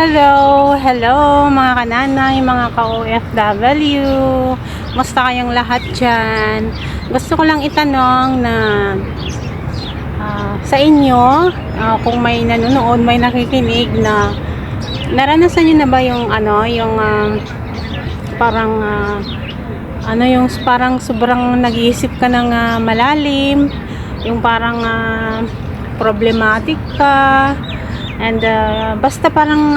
Hello mga kananay, mga ka-OFW. Musta kayong lahat dyan? Gusto ko lang itanong na sa inyo, kung may nanonood, may nakikinig na naranasan nyo na ba yung parang sobrang nag-iisip ka ng malalim, yung parang problematic ka, and basta parang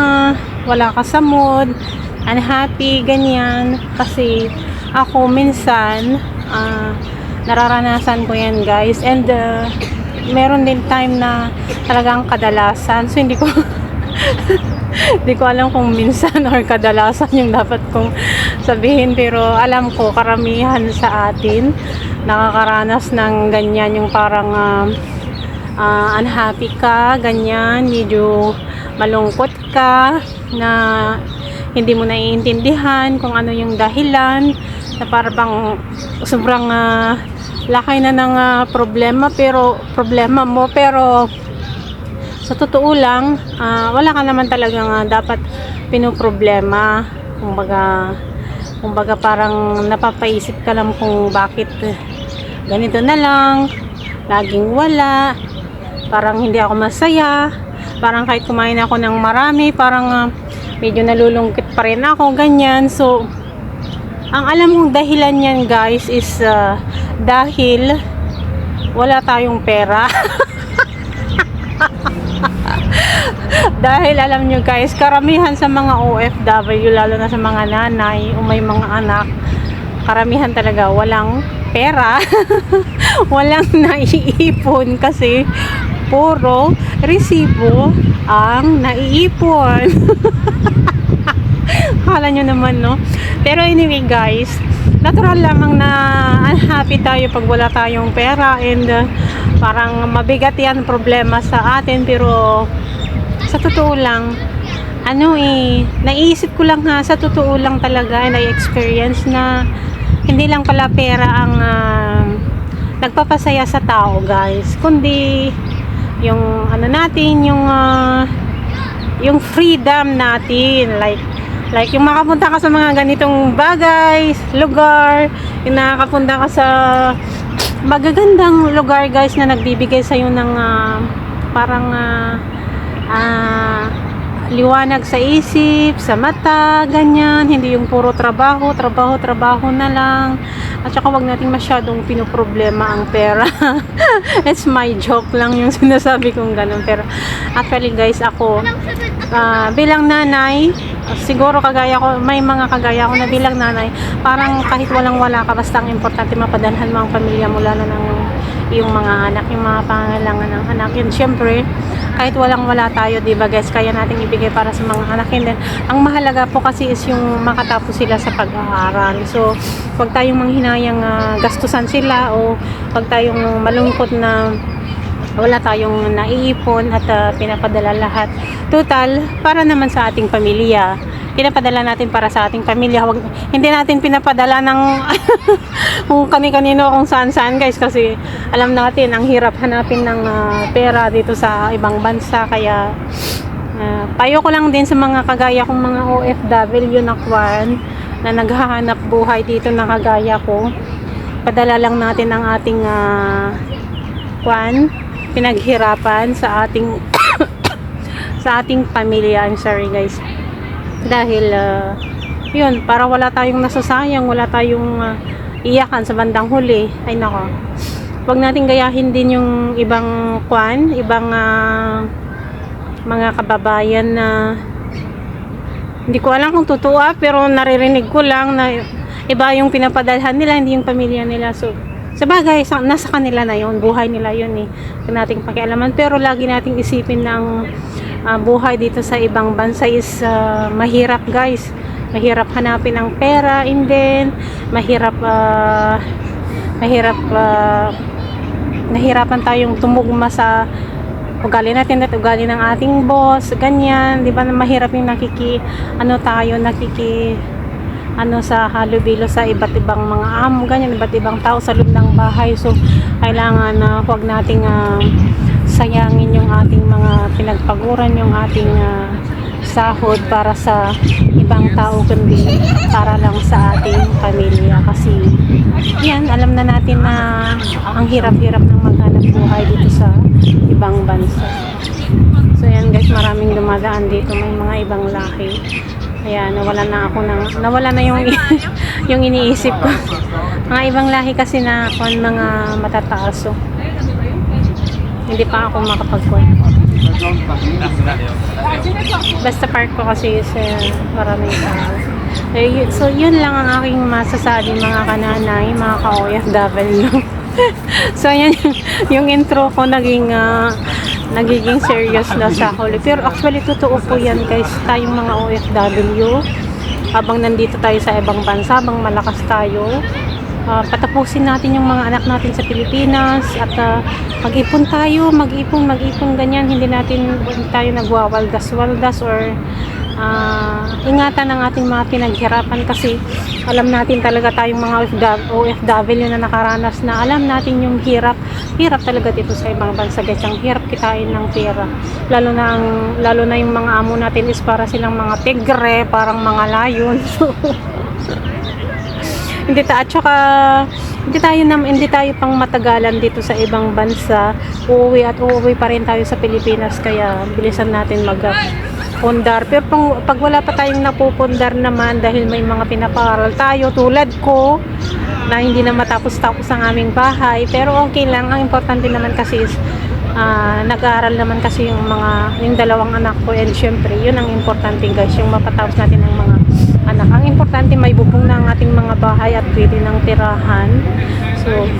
wala ka sa mood, unhappy, ganyan. Kasi ako minsan nararanasan ko yan, guys, and meron din time na talagang kadalasan, so hindi ko hindi ko alam kung minsan or kadalasan yung dapat kong sabihin, pero alam ko karamihan sa atin nakakaranas ng ganyan, yung parang unhappy ka, ganyan, medyo malungkot ka, na hindi mo naiintindihan kung ano yung dahilan, na parang sobrang laki na ng problema mo, pero sa totoo lang, wala ka naman talagang dapat pinoproblema. Kumbaga parang napapaisip ka lang kung bakit ganito na lang, laging wala, parang hindi ako masaya, parang kahit kumain ako ng marami, parang medyo nalulungkit pa rin ako, ganyan. So ang alam kong dahilan yan, guys, is dahil wala tayong pera. Dahil alam nyo, guys, karamihan sa mga OFW, lalo na sa mga nanay o may mga anak, karamihan talaga walang pera. Walang naiipon kasi puro resibo ang naiipon. Akala nyo naman, no? Pero anyway, guys, natural lamang na unhappy tayo pag wala tayong pera, and parang mabigat yan problema sa atin. Pero sa totoo lang, naisip ko lang, sa totoo lang talaga, and I experience na hindi lang pala pera ang nagpapasaya sa tao, guys, kundi yung natin, yung freedom natin, like yung makapunta ka sa mga ganitong bagay, lugar, yung nakakapunta ka sa magagandang lugar, guys, na nagbibigay sa'yo ng parang liwanag sa isip, sa mata, ganyan. Hindi yung puro trabaho na lang. At saka wag natin masyadong pinoproblema ang pera. It's my joke lang yung sinasabi kong ganun. Pero actually, guys, ako bilang nanay, siguro kagaya ko, may mga kagaya ko na bilang nanay, parang kahit walang-wala ka, basta ang importante mapadalhan mo ang pamilya mo, lalo ng yung mga anak, yung mga pangangailangan ng anak. Yun, syempre, kahit walang-wala tayo, diba, guys, kaya natin ibigay para sa mga anak. And then, ang mahalaga po kasi is yung makatapos sila sa pag-aaral. So, wag tayong manghinayang gastusan sila, o wag tayong malungkot na wala tayong naiipon at pinapadala lahat. Total, para naman sa ating pamilya. Pinapadala natin para sa ating pamilya. Hindi natin pinapadala ng kung kani-kanino, kung saan-saan, guys, kasi alam natin ang hirap hanapin ng pera dito sa ibang bansa. Kaya payo ko lang din sa mga kagaya kong mga OFW na kwan, na naghahanap buhay dito na kagaya ko, padala lang natin ang ating pinaghirapan sa ating sa ating pamilya. I'm sorry, guys, dahil yun, para wala tayong nasasayang, wala tayong iyakan sa bandang huli. Ay nako, wag natin gayahin din yung ibang mga kababayan na hindi ko alam kung totoo, pero naririnig ko lang na iba yung pinapadalhan nila, hindi yung pamilya nila. So sabagay, nasa kanila na yun, buhay nila yun, kung nating pakialaman. Pero lagi nating isipin ng buhay dito sa ibang bansa is mahirap, guys. Mahirap hanapin ang pera, and then nahirapan tayong tumugma sa ugali natin at ugali ng ating boss, ganyan, di ba? Mahirap yung sa halubilo sa iba't ibang mga amo, ganyan, iba't ibang tao sa loob ng bahay. So kailangan huwag nating sayangin yung ating mga pinagpaguran, yung ating sahod para sa ibang tao kundi para lang sa ating pamilya. Kasi yan, alam na natin na ang hirap-hirap ng maghanap buhay dito sa ibang bansa. So yan guys, maraming dumadaan dito, may mga ibang lahi. Kaya nawala na yung yung iniisip ko. Mga ibang lahi kasi na mga matataaso. Hindi pa ako makapag-point. Basta park ko kasi is maraming tao. So yun lang ang aking masasabi mga kananay, mga ka-OFW. So yan yung intro ko naging serious na sa huli. Pero actually totoo po yan guys, tayong mga OFW habang nandito tayo sa ibang bansa, habang malakas tayo, patapusin natin yung mga anak natin sa Pilipinas at mag-ipon tayo, mag-ipon ganyan, hindi tayo nagwawaldas-waldas or ingatan ng ating mga pinaghirapan kasi alam natin talaga tayong mga OFW na nakaranas na alam natin yung hirap talaga dito sa ibang bansa guys, ang hirap kitain ng pera, lalo na yung mga amo natin is para silang mga tigre, parang mga layon. Hindi tayo pang matagalan dito sa ibang bansa, uuwi pa rin tayo sa Pilipinas, kaya bilisan natin pundar. Pero pag wala pa tayong napupundar naman dahil may mga pinapaaral tayo tulad ko na hindi na matapos-tapos ang aming bahay, pero okay lang, ang importante naman kasi is nag-aaral naman kasi yung dalawang anak ko, and syempre yun ang importante guys, yung mapatapos natin ang mga anak. Ang importante may bubong na ang ating mga bahay at pwede ng tirahan. So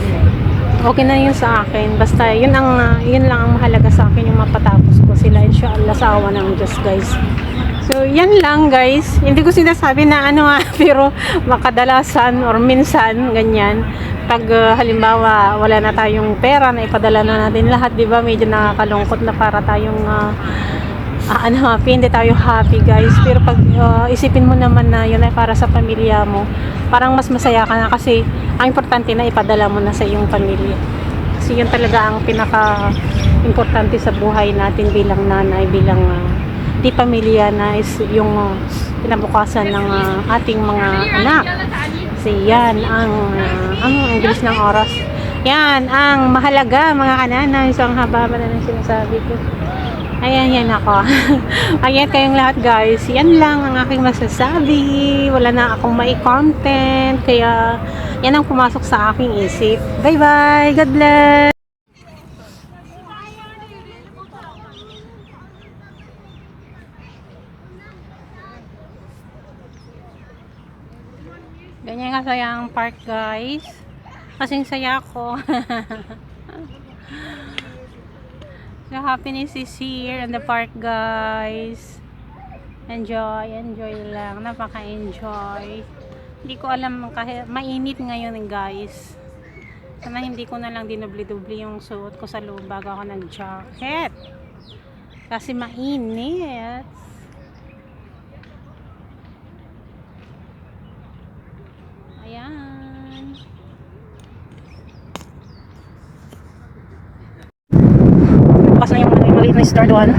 okay na yun sa akin, basta yun lang ang mahalaga sa akin, yung mapatapos ko sila inshallah sa awa ng Diyos guys. So yan lang guys, hindi ko sinasabi na pero makadalasan or minsan ganyan pag halimbawa wala na tayong pera na ipadala na natin lahat, di ba, medyo nakakalungkot na para tayong happy, hindi tayo happy guys. Pero pag isipin mo naman na yun ay para sa pamilya mo, parang mas masaya ka na kasi ang importante na ipadala mo na sa iyong pamilya. Kasi yun talaga ang pinaka importante sa buhay natin bilang nanay, bilang di pamilya na is yung pinabukasan ng ating mga anak. Kasi yan ang bilis ng oras. Yan ang mahalaga mga kananay. So ang haba-haba na ng sinasabi ko. Ayan ako. Ayan kayong lahat guys. Yan lang ang aking masasabi. Wala na akong mai-content. Kaya yan ang pumasok sa aking isip. Bye bye. God bless. Ganyan kasaya ang park guys. Kasing saya ko. So happiness is here in the park guys. Enjoy lang. Napaka-enjoy. Hindi ko alam kahit mainit ngayon guys. Sana hindi ko na lang dinubli-dubli yung suot ko sa loob bago ako nag-jacket. Kasi mainit. Ayan. Bukas na yung maliit na store doon.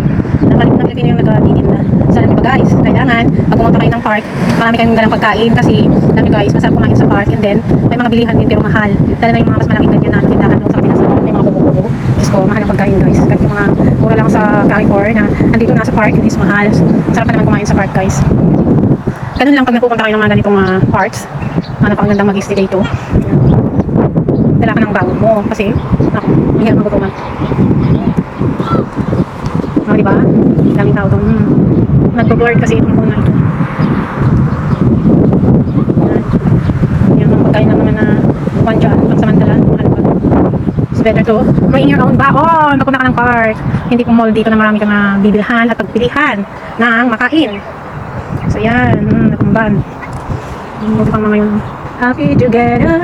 Nakalipin yung nagtitinda. Sana nyo ba guys, kailangan pag pumunta kayo ng park, marami kayong dalang pagkain kasi dami guys, masarap kumain sa park, and then may mga bilihan din pero mahal. Lalo na yung mga mas malaking ganyan na tindahan doon sa Pinas, may mga bubo-bubo. Diyos ko, mahal ang pagkain guys. Kahit yung mga mura lang sa Carrefour na andito na sa park, hindi is mahal. Masarap pa naman kumain sa park guys. Ganun lang pag napupunta kayo ng mga ganitong parks. Napakagandang mag-stay dito. Dala ka ng bago mo kasi hindi ka magutuman. Diba? Daming tao doon. Nagbo-board kasi itong puno ito. Yan ang pagkain lang naman na one dyan, pagsamantalan, mahal pa. So better to bring your own baon. Pag punta ka ng park, hindi po mall dito na marami kang bibilhan at pagpilihan ng makain. So yan, natumban. Hindi pang mga yun. Happy together.